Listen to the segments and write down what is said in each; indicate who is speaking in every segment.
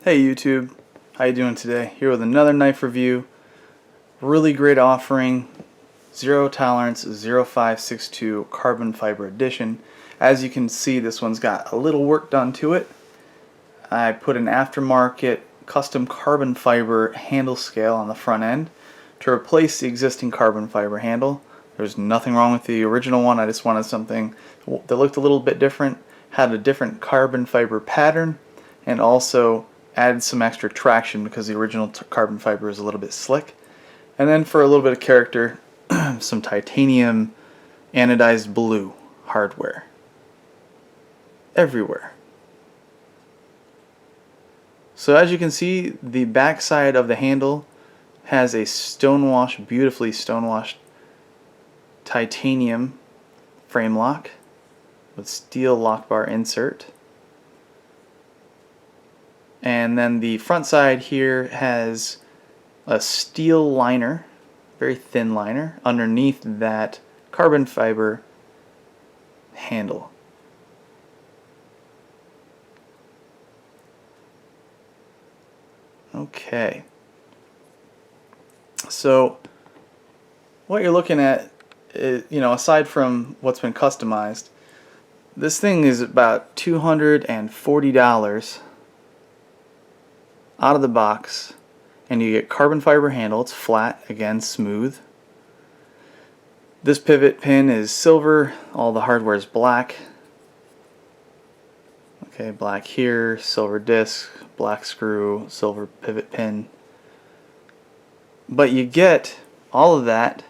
Speaker 1: Hey YouTube, how you doing today? Here with another knife review. Really great offering, zero tolerance 0562 carbon fiber edition. As you can see, this one's got a little work done to it. I put an aftermarket custom carbon fiber handle scale on the front end to replace the existing carbon fiber handle. There's nothing wrong with the original one. I just wanted something that looked a little bit different, had a different carbon fiber pattern, and also added some extra traction because the original carbon fiber is a little bit slick. And then for a little bit of character, some titanium anodized blue hardware everywhere. So as you can see, the back side of the handle has a stonewashed, beautifully stonewashed titanium frame lock with steel lock bar insert. And then the front side here has a steel liner, very thin liner, underneath that carbon fiber handle. Okay. So what you're looking at is, aside from what's been customized, this thing is about $240 out of the box, and you get carbon fiber handle. It's flat, again, smooth. This pivot pin is silver, all the hardware is black. Okay, black here, silver disc, black screw, silver pivot pin. But you get all of that,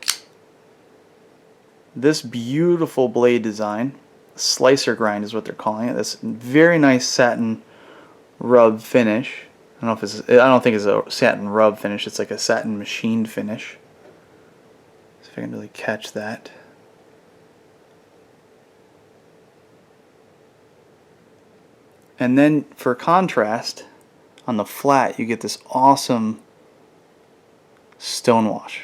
Speaker 1: this beautiful blade design, slicer grind is what they're calling it. This very nice satin rub finish. I don't think it's a satin rub finish, it's like a satin machined finish. See if I can really catch that. And then for contrast, on the flat you get this awesome stonewash.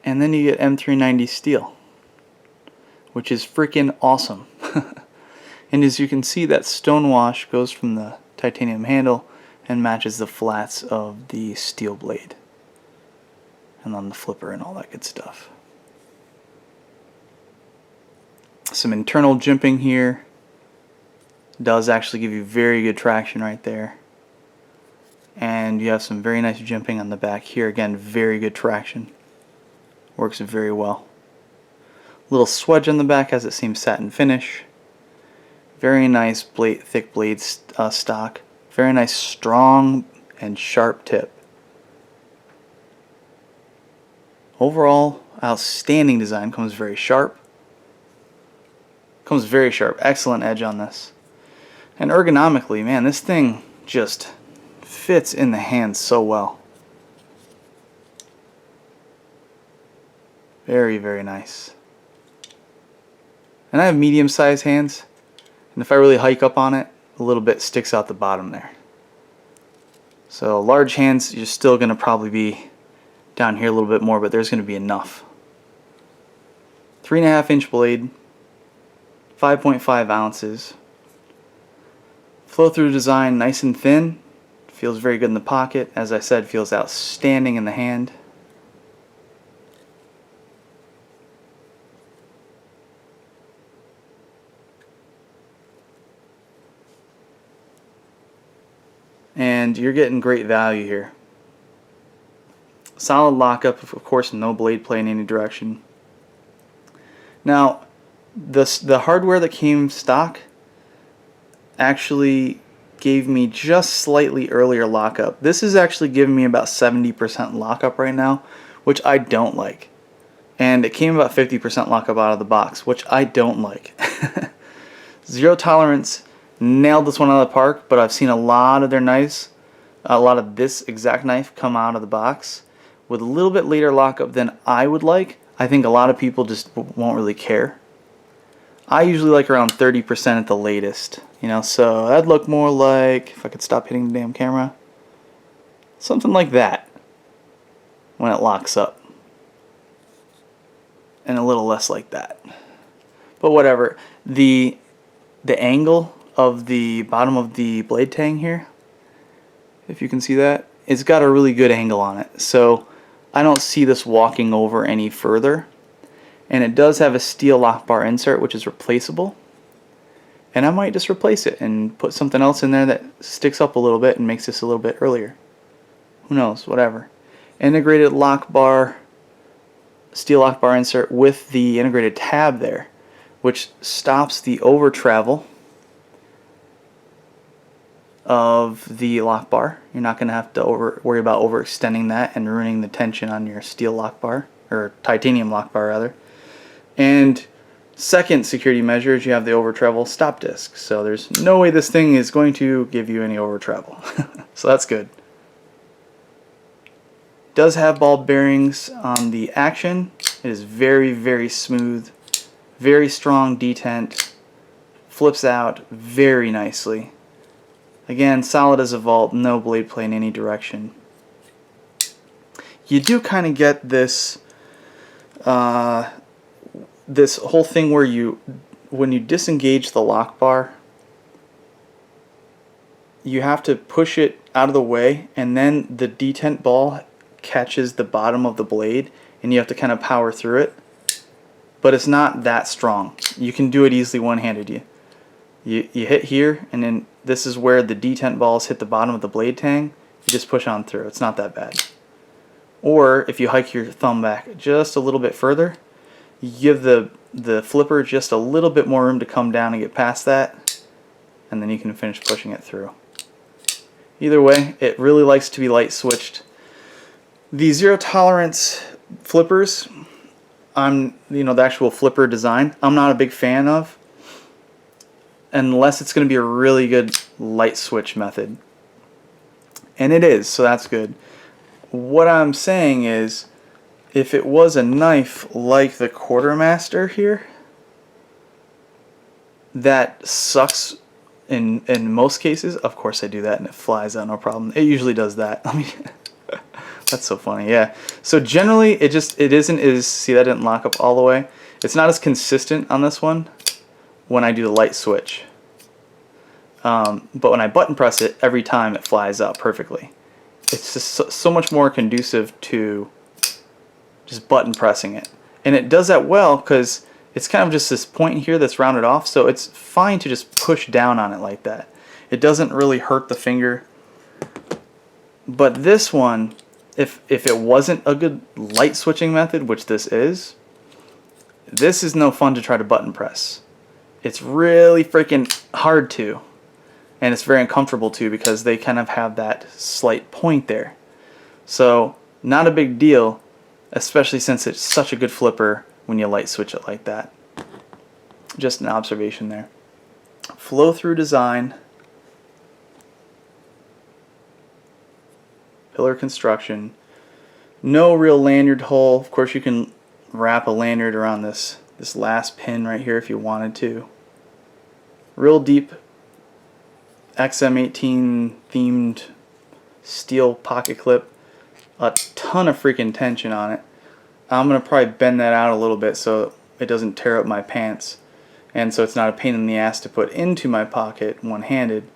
Speaker 1: And then you get M390 steel, which is freaking awesome. And as you can see, that stonewash goes from the titanium handle and matches the flats of the steel blade and on the flipper and all that good stuff. Some internal jimping here does actually give you very good traction right there. And you have some very nice jimping on the back here. Again, very good traction. Works very well. Little swedge on the back has the same satin finish. Very nice thick blade stock. Very nice strong and sharp tip. Overall, outstanding design. Comes very sharp. Excellent edge on this. And ergonomically, man, this thing just fits in the hand so well. Very, very nice. And I have medium-sized hands, and if I really hike up on it, a little bit sticks out the bottom there. So large hands, you're still going to probably be down here a little bit more, but there's going to be enough. 3.5 inch blade, 5.5 ounces. Flow through design, nice and thin. Feels very good in the pocket. As I said, feels outstanding in the hand. And you're getting great value here. Solid lockup, of course, no blade play in any direction. Now, the hardware that came stock actually gave me just slightly earlier lockup. This is actually giving me about 70% lockup right now, which I don't like. And it came about 50% lockup out of the box, which I don't like. Zero tolerance nailed this one out of the park, but I've seen a lot of their knives, a lot of this exact knife come out of the box with a little bit later lockup than I would like. I think a lot of people just won't really care. I usually like around 30% at the latest, so that'd look more like, if I could stop hitting the damn camera, something like that when it locks up, and a little less like that. But whatever, the angle of the bottom of the blade tang here, if you can see that, it's got a really good angle on it. So I don't see this walking over any further. And it does have a steel lock bar insert, which is replaceable. And I might just replace it and put something else in there that sticks up a little bit and makes this a little bit earlier. Who knows, whatever. Integrated lock bar, steel lock bar insert with the integrated tab there, which stops the over travel of the lock bar. You're not going to have to worry about overextending that and ruining the tension on your steel lock bar, or titanium lock bar rather. And second security measure is you have the over travel stop disc. So there's no way this thing is going to give you any over travel. So that's good. Does have ball bearings on the action. It is very, very smooth, very strong detent, flips out very nicely. Again, solid as a vault, no blade play in any direction. You do kind of get this this whole thing where when you disengage the lock bar, you have to push it out of the way, and then the detent ball catches the bottom of the blade and you have to kind of power through it, but it's not that strong. You can do it easily one-handed. You hit here, and then this is where the detent balls hit the bottom of the blade tang. You just push on through. It's not that bad. Or if you hike your thumb back just a little bit further, you give the flipper just a little bit more room to come down and get past that, and then you can finish pushing it through. Either way, it really likes to be light switched. The zero tolerance flippers, the actual flipper design, I'm not a big fan of, unless it's going to be a really good light switch method. And it is, so that's good. What I'm saying is, if it was a knife like the Quartermaster here, that sucks in most cases. Of course I do that and it flies out, no problem. It usually does that. I mean, that's so funny, yeah. So generally it isn't see, that didn't lock up all the way. It's not as consistent on this one when I do the light switch. But when I button press it, every time it flies out perfectly. It's just so much more conducive to just button pressing it. And it does that well because it's kind of just this point here that's rounded off, so it's fine to just push down on it like that. It doesn't really hurt the finger. But this one, if it wasn't a good light switching method, which this is no fun to try to button press. It's really freaking hard to. And it's very uncomfortable too because they kind of have that slight point there. So not a big deal, especially since it's such a good flipper when you light switch it like that. Just an observation there. Flow through design. Pillar construction. No real lanyard hole. Of course you can wrap a lanyard around this last pin right here if you wanted to. Real deep XM18 themed steel pocket clip. A ton of freaking tension on it. I'm going to probably bend that out a little bit so it doesn't tear up my pants, and so it's not a pain in the ass to put into my pocket one-handed.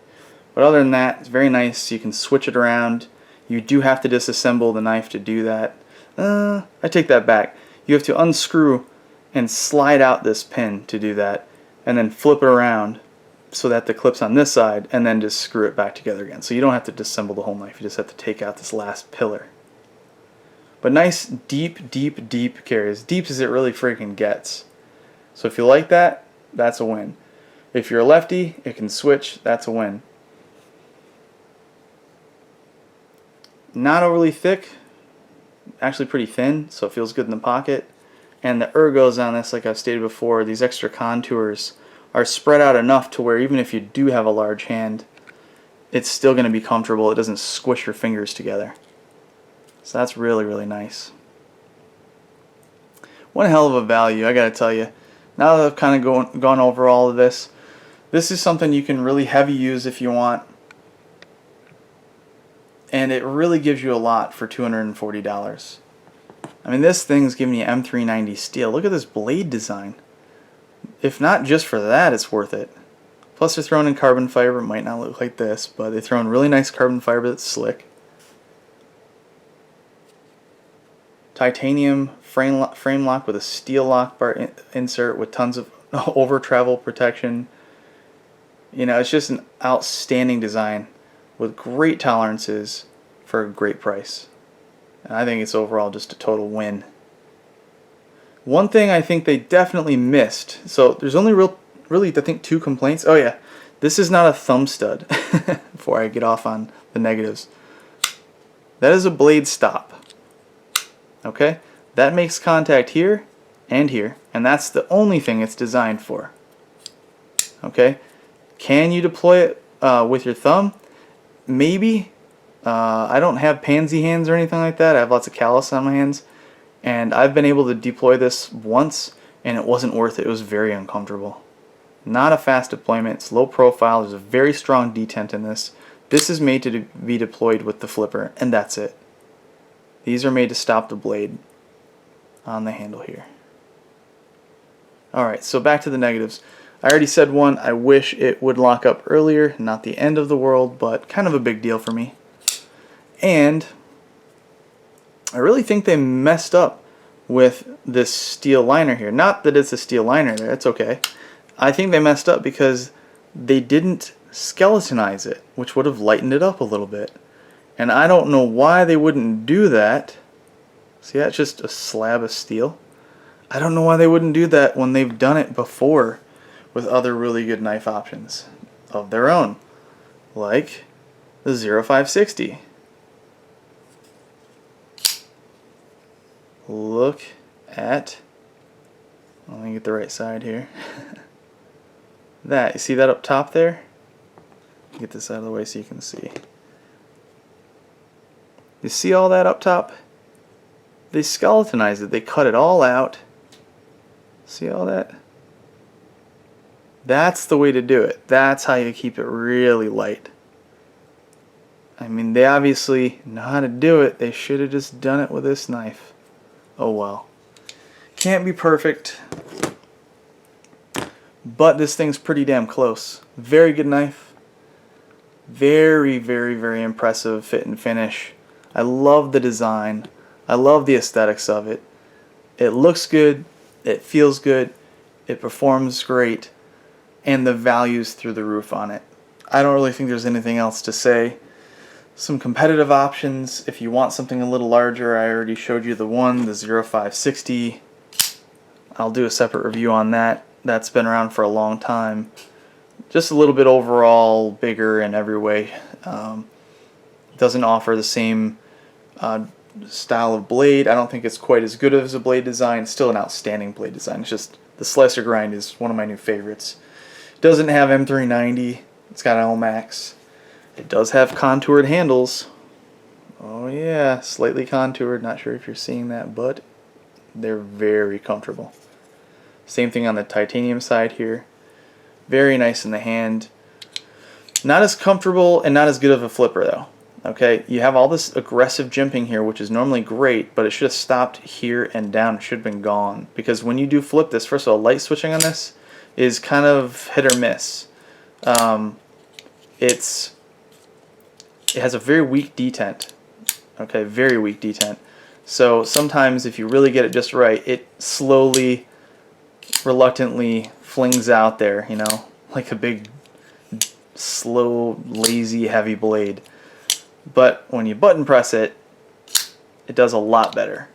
Speaker 1: But other than that, it's very nice. You can switch it around. You do have to disassemble the knife to do that. I take that back. You have to unscrew and slide out this pin to do that, and then flip it around so that the clip's on this side, and then just screw it back together again. So you don't have to disassemble the whole knife. You just have to take out this last pillar. But nice deep, deep, deep carry. As deep as it really freaking gets. So if you like that, that's a win. If you're a lefty, it can switch, that's a win. Not overly thick, actually pretty thin, so it feels good in the pocket. And the ergos on this, like I've stated before, these extra contours are spread out enough to where even if you do have a large hand, it's still going to be comfortable. It doesn't squish your fingers together. So that's really, really nice. One hell of a value, I gotta tell you. Now that I've kind of gone over all of this, this is something you can really heavy use if you want. And it really gives you a lot for $240. I mean, this thing's giving you M390 steel. Look at this blade design. If not just for that, it's worth it. Plus they're thrown in carbon fiber. It might not look like this, but they throw in really nice carbon fiber that's slick. Titanium frame lock with a steel lock bar insert with tons of over travel protection. You know, it's just an outstanding design with great tolerances for a great price. And I think it's overall just a total win. One thing I think they definitely missed, so there's only really I think 2 complaints. Oh yeah, this is not a thumb stud. Before I get off on the negatives, that is a blade stop. Okay, that makes contact here and here, and that's the only thing it's designed for. Okay, can you deploy it with your thumb? Maybe. I don't have pansy hands or anything like that. I have lots of callus on my hands, and I've been able to deploy this once, and it wasn't worth it. It was very uncomfortable. Not a fast deployment. It's low profile. There's a very strong detent in this. This is made to be deployed with the flipper, and that's it. These are made to stop the blade on the handle here. Alright, so back to the negatives. I already said one, I wish it would lock up earlier. Not the end of the world, but kind of a big deal for me. And I really think they messed up with this steel liner here. Not that it's a steel liner there, it's okay. I think they messed up because they didn't skeletonize it, which would have lightened it up a little bit. And I don't know why they wouldn't do that. See, that's just a slab of steel. I don't know why they wouldn't do that when they've done it before with other really good knife options of their own, like the 0560. Look at, let me get the right side here. That, you see that up top there? Get this out of the way so you can see. You see all that up top? They skeletonized it. They cut it all out. See all that? That's the way to do it. That's how you keep it really light. I mean, they obviously know how to do it. They should have just done it with this knife. Oh well. Can't be perfect. But this thing's pretty damn close. Very good knife. Very, very, very impressive fit and finish. I love the design. I love the aesthetics of it. It looks good. It feels good. It performs great. And the value's through the roof on it. I don't really think there's anything else to say. Some competitive options. If you want something a little larger, I already showed you the 0560. I'll do a separate review on that. That's been around for a long time. Just a little bit overall bigger in every way. Doesn't offer the same style of blade. I don't think it's quite as good as a blade design. It's still an outstanding blade design. It's just the slicer grind is one of my new favorites. It doesn't have M390. It's got L-Max. It does have contoured handles. Oh yeah, slightly contoured. Not sure if you're seeing that, but they're very comfortable. Same thing on the titanium side here. Very nice in the hand. Not as comfortable and not as good of a flipper though. Okay, you have all this aggressive jimping here, which is normally great, but it should have stopped here and down. It should have been gone. Because when you do flip this, first of all, light switching on this is kind of hit or miss. It has a very weak detent. Okay, very weak detent. So sometimes if you really get it just right, it slowly, reluctantly flings out there, you know, like a big, slow, lazy, heavy blade. But when you button press it, it does a lot better.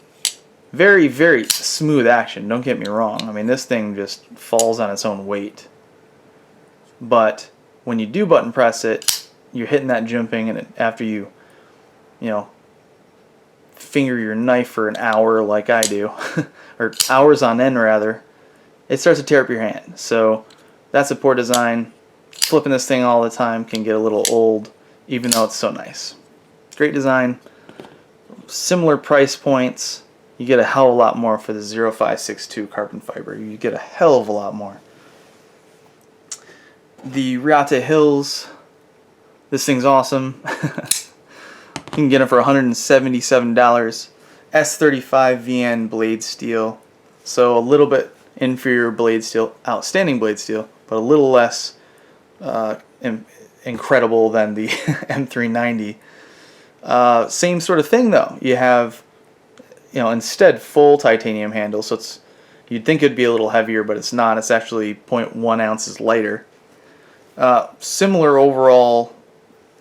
Speaker 1: Very, very smooth action, don't get me wrong. I mean, this thing just falls on its own weight. But when you do button press it, you're hitting that jimping, and after you know, finger your knife for an hour like I do, or hours on end rather, it starts to tear up your hand. So that's a poor design. Flipping this thing all the time can get a little old, even though it's so nice. Great design, similar price points. You get a hell of a lot more for the 0562 carbon fiber. You get a hell of a lot more. The Rata Hills, this thing's awesome. You can get it for $177. S35 VN blade steel. So a little bit inferior blade steel, outstanding blade steel, but a little less incredible than the M390. Same sort of thing though. You have, instead full titanium handle, so you'd think it'd be a little heavier, but it's not. It's actually 0.1 ounces lighter. Similar overall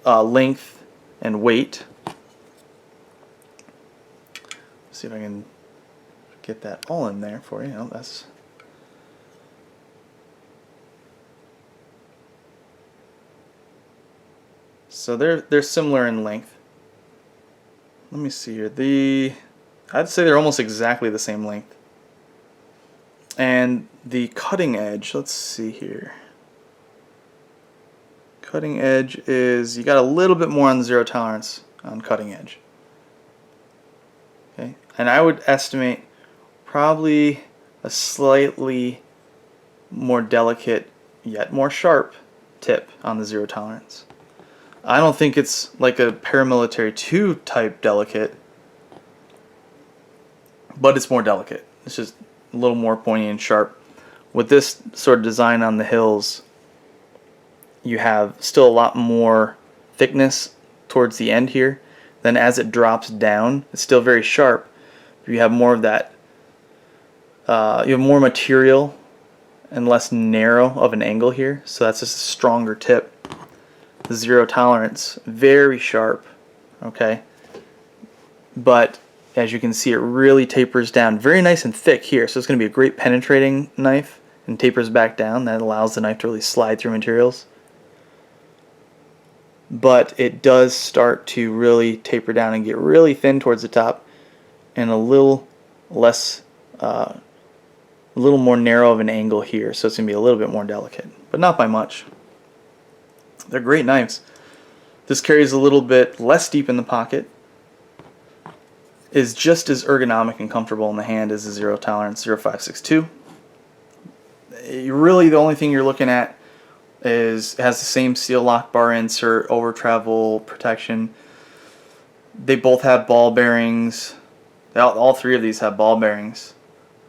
Speaker 1: length and weight. See if I can get that all in there for you. That's so they're similar in length. Let me see here. I'd say they're almost exactly the same length. And the cutting edge, let's see here. Cutting edge is, you got a little bit more on zero tolerance on cutting edge. Okay, and I would estimate probably a slightly more delicate yet more sharp tip on the zero tolerance. I don't think it's like a paramilitary 2 type delicate, but it's more delicate. It's just a little more pointy and sharp. With this sort of design on the hills, you have still a lot more thickness towards the end here. Then as it drops down, it's still very sharp. You have more of that, you have more material and less narrow of an angle here, so that's just a stronger tip. The zero tolerance, very sharp, okay? But as you can see, it really tapers down, very nice and thick here, so it's going to be a great penetrating knife, and tapers back down. That allows the knife to really slide through materials. But it does start to really taper down and get really thin towards the top, and a little less, a little more narrow of an angle here, so it's going to be a little bit more delicate, but not by much. They're great knives. This carries a little bit less deep in the pocket, is just as ergonomic and comfortable in the hand as the zero tolerance 0562. Really, the only thing you're looking at has the same steel lock bar insert, over travel protection. They both have ball bearings. All 3 of these have ball bearings.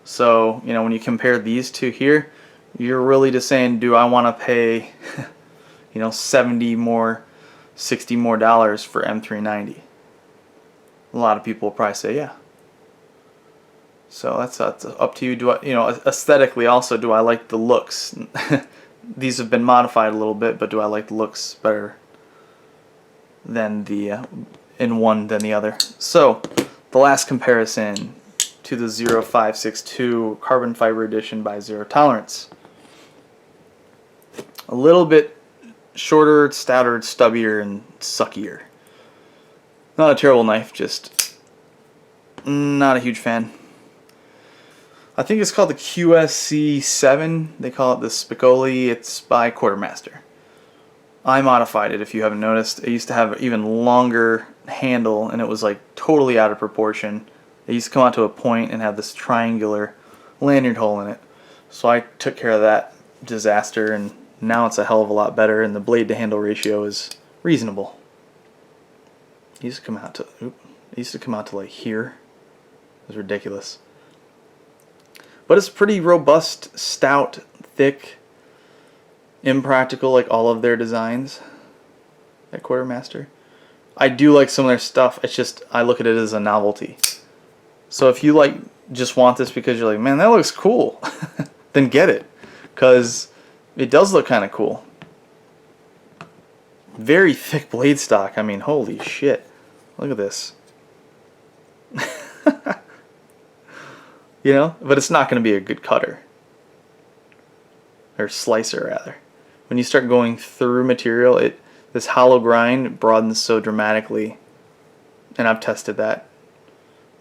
Speaker 1: So, when you compare these two here, you're really just saying, do I want to pay $70 more, $60 more for M390? A lot of people will probably say yeah. So that's up to you. Do I, aesthetically also, do I like the looks? These have been modified a little bit, but do I like the looks better than in one than the other? So the last comparison to the 0562 carbon fiber edition by Zero Tolerance. A little bit shorter, stouter, stubbier, and suckier. Not a terrible knife, just not a huge fan. I think it's called the QSC7. They call it the Spicoli. It's by Quartermaster. I modified it, if you haven't noticed. It used to have an even longer handle, and it was like totally out of proportion. It used to come out to a point and have this triangular lanyard hole in it. So I took care of that disaster, and now it's a hell of a lot better, and the blade to handle ratio is reasonable. It used to come out to like here. It was ridiculous. But it's pretty robust, stout, thick, impractical, like all of their designs at Quartermaster. I do like some of their stuff. It's just, I look at it as a novelty. So if you just want this because you're like, man, that looks cool, then get it, because it does look kind of cool. Very thick blade stock. I mean, holy shit. Look at this. But it's not going to be a good cutter. Or slicer, rather. When you start going through material, this hollow grind broadens so dramatically. And I've tested that.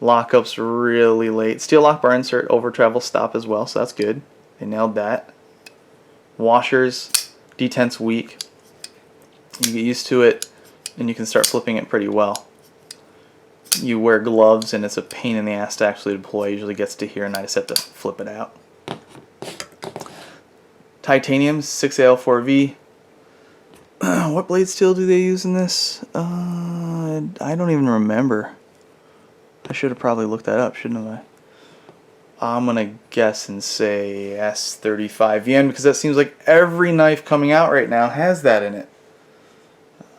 Speaker 1: Lockup's really late. Steel lock bar insert, over travel stop as well, so that's good. They nailed that. Washers, detent's weak. You get used to it, and you can start flipping it pretty well. You wear gloves, and it's a pain in the ass to actually deploy. It usually gets to here, and I just have to flip it out. Titanium 6AL4V. What blade steel do they use in this? I don't even remember. I should have probably looked that up, shouldn't I? I'm gonna guess and say S35 yen, because that seems like every knife coming out right now has that in it.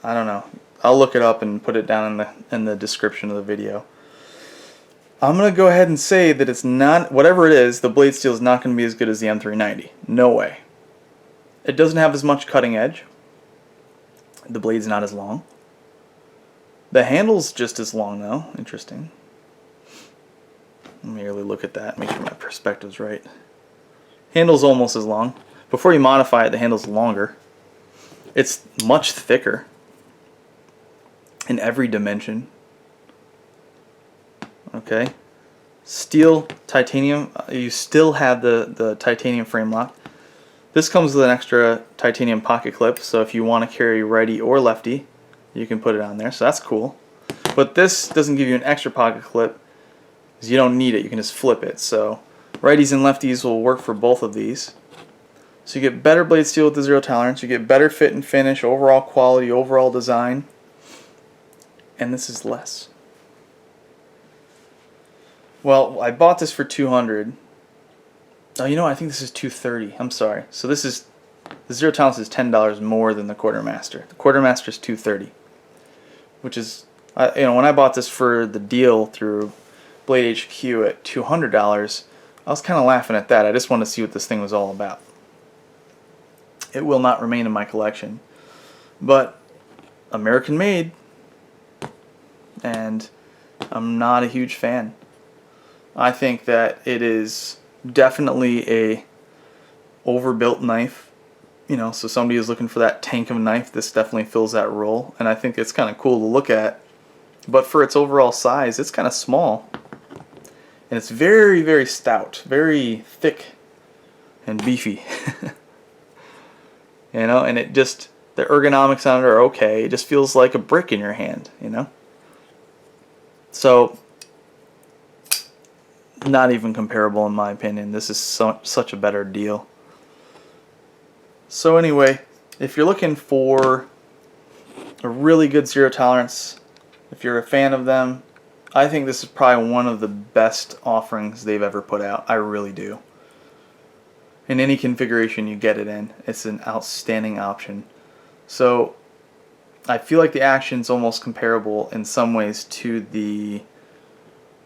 Speaker 1: I don't know. I'll look it up and put it down in the description of the video. I'm gonna go ahead and say that it's not, whatever it is, the blade steel is not gonna be as good as the M390. No way. It doesn't have as much cutting edge. The blade's not as long. The handle's just as long though. Interesting. Let me really look at that, make sure my perspective's right. Handle's almost as long. Before you modify it, the handle's longer. It's much thicker in every dimension. Okay. Steel, titanium, you still have the titanium frame lock. This comes with an extra titanium pocket clip, so if you want to carry righty or lefty, you can put it on there, so that's cool. But this doesn't give you an extra pocket clip, because you don't need it, you can just flip it. So righties and lefties will work for both of these. So you get better blade steel with the zero tolerance, you get better fit and finish, overall quality, overall design, and this is less. Well, I bought this for $200. Oh, you know what? I think this is $230. I'm sorry. So this is, the zero tolerance is $10 more than the Quartermaster. The Quartermaster is $230, which is, you know, when I bought this for the deal through Blade HQ at $200, I was kind of laughing at that. I just wanted to see what this thing was all about. It will not remain in my collection, but American made, and I'm not a huge fan. I think that it is definitely a overbuilt knife, you know, so somebody is looking for that tank of a knife. This definitely fills that role, and I think it's kind of cool to look at, but for its overall size, it's kind of small, and it's very, very stout, very thick and beefy. You know, and it just, the ergonomics on it are okay. It just feels like a brick in your hand, you know. So not even comparable in my opinion. This is such a better deal. So anyway, if you're looking for a really good zero tolerance, if you're a fan of them, I think this is probably one of the best offerings they've ever put out. I really do. In any configuration you get it in, it's an outstanding option. So I feel like the action's almost comparable in some ways to the,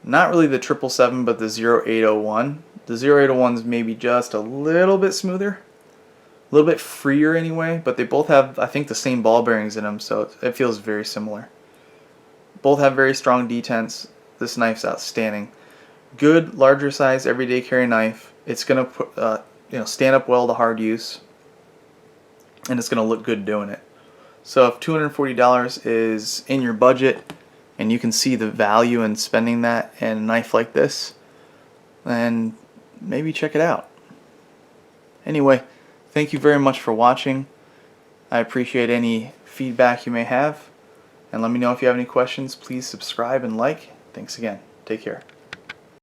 Speaker 1: not really the 777, but the 0801. The 0801 is maybe just a little bit smoother, a little bit freer anyway, but they both have, I think, the same ball bearings in them, so it feels very similar. Both have very strong detents. This knife's outstanding. Good, larger size, everyday carry knife. It's going to stand up well to hard use, and it's going to look good doing it. So if $240 is in your budget, and you can see the value in spending that in a knife like this, then maybe check it out. Anyway, thank you very much for watching. I appreciate any feedback you may have, and let me know if you have any questions. Please subscribe and like. Thanks again. Take care.